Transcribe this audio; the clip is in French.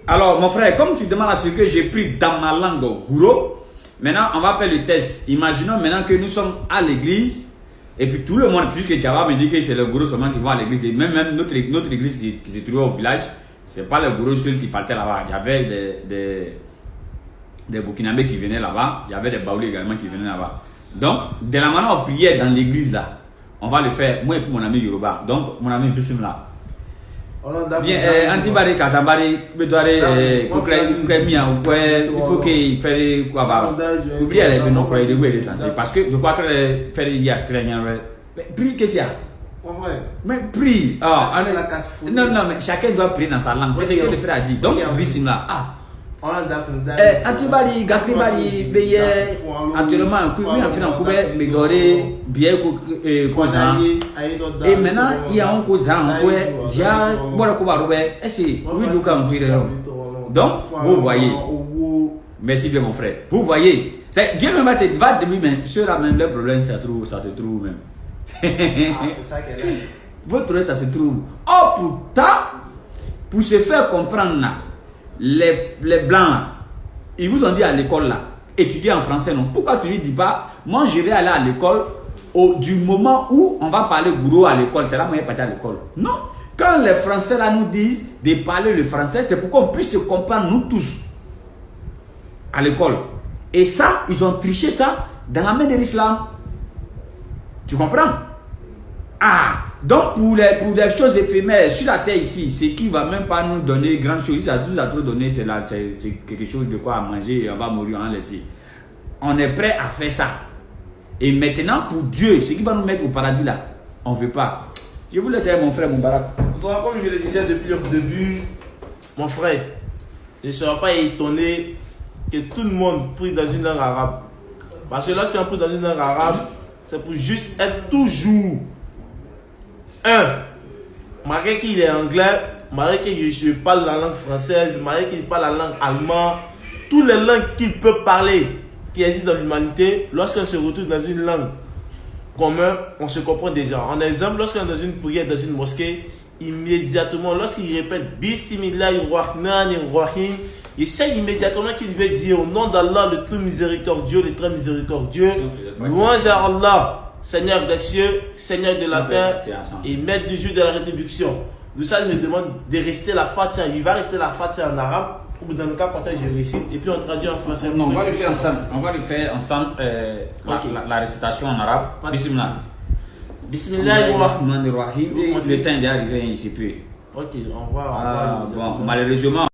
Alors, mon frère, comme tu demandes à ce que j'ai pris dans ma langue gouro, maintenant, on va faire le test. Imaginons maintenant que nous sommes à l'église, et puis tout le monde, puisque Java me dit que c'est le gouro seulement qui va à l'église, et même notre église qui se trouve au village, c'est pas le gouro seul qui partait là-bas. Il y avait des Burkinabés qui venaient là-bas, il y avait des Baoulés également qui venaient là-bas. Donc, de la manière on priait dans l'église là, on va le faire, moi et puis mon ami Yoruba, donc mon ami Bissim là. Bien, Antibari, Kazambari, Bedouare, il faut qu'il fasse quoi va. Oubliez les noms pour les dévouer les santé. Parce que je crois que faire il y a craignant. Prie, qu'est-ce qu'il y a? Mais prie. Non, mais chacun doit prier dans sa langue. C'est ce que le frère a dit. Donc, Bissim là. Antibari, Gakribari, Beye, actuellement, en couvert, mais doré, bien causant. Et maintenant, il y a un causant, dia, voilà, Robert, et c'est, oui, donc, vous voyez, merci bien, mon frère, vous voyez, Dieu me va de lui-même, sera même le problème, ça se trouve même. C'est ça qu'elle a. Votre problème, ça se trouve. Oh, pourtant, pour se faire comprendre là, les blancs là, ils vous ont dit à l'école là, étudier en français non. Pourquoi tu lui dis pas, moi je vais aller à l'école du moment où on va parler gourou à l'école, c'est là moi je vais partir à l'école. Non, quand les Français là nous disent de parler le français, c'est pour qu'on puisse se comprendre nous tous à l'école. Et ça, ils ont triché ça dans la main de l'islam. Tu comprends? Donc pour des choses éphémères sur la terre ici, ce qui ne va même pas nous donner grand chose, ça nous a trop donné, c'est quelque chose de quoi à manger et on va mourir en laisser. On est prêt à faire ça. Et maintenant pour Dieu, ce qui va nous mettre au paradis là, on ne veut pas. Je vous laisse mon frère Moubarak. Comme je le disais depuis le début, mon frère, je ne serai pas étonné que tout le monde prie dans une langue arabe. Parce que lorsqu'on prie dans une langue arabe, c'est pour juste être toujours malgré qu'il est anglais, malgré que je parle la langue française, malgré qu'il parle la langue allemande, toutes les langues qu'il peut parler, qui existent dans l'humanité, lorsqu'on se retrouve dans une langue commune, on se comprend déjà. En exemple, lorsqu'on est dans une prière, dans une mosquée, immédiatement, lorsqu'il répète Bismillahirrahmanirrahim, il sait immédiatement qu'il veut dire au nom d'Allah, le tout miséricordieux, le très miséricordieux, louange à Allah, Seigneur des cieux, Seigneur de la terre et maître du jour de la rétribution. Nous ça, il me demande de rester la Fatiha. Il va rester la Fatiha en arabe. Ou dans le cas, quand je récite, et puis on traduit en français. Non, on va le faire ensemble. On va le faire ensemble la récitation en arabe. Bismillah. Bismillahirrahmanirrahim. Le temps est arrivé ici. Ok, on va. Malheureusement.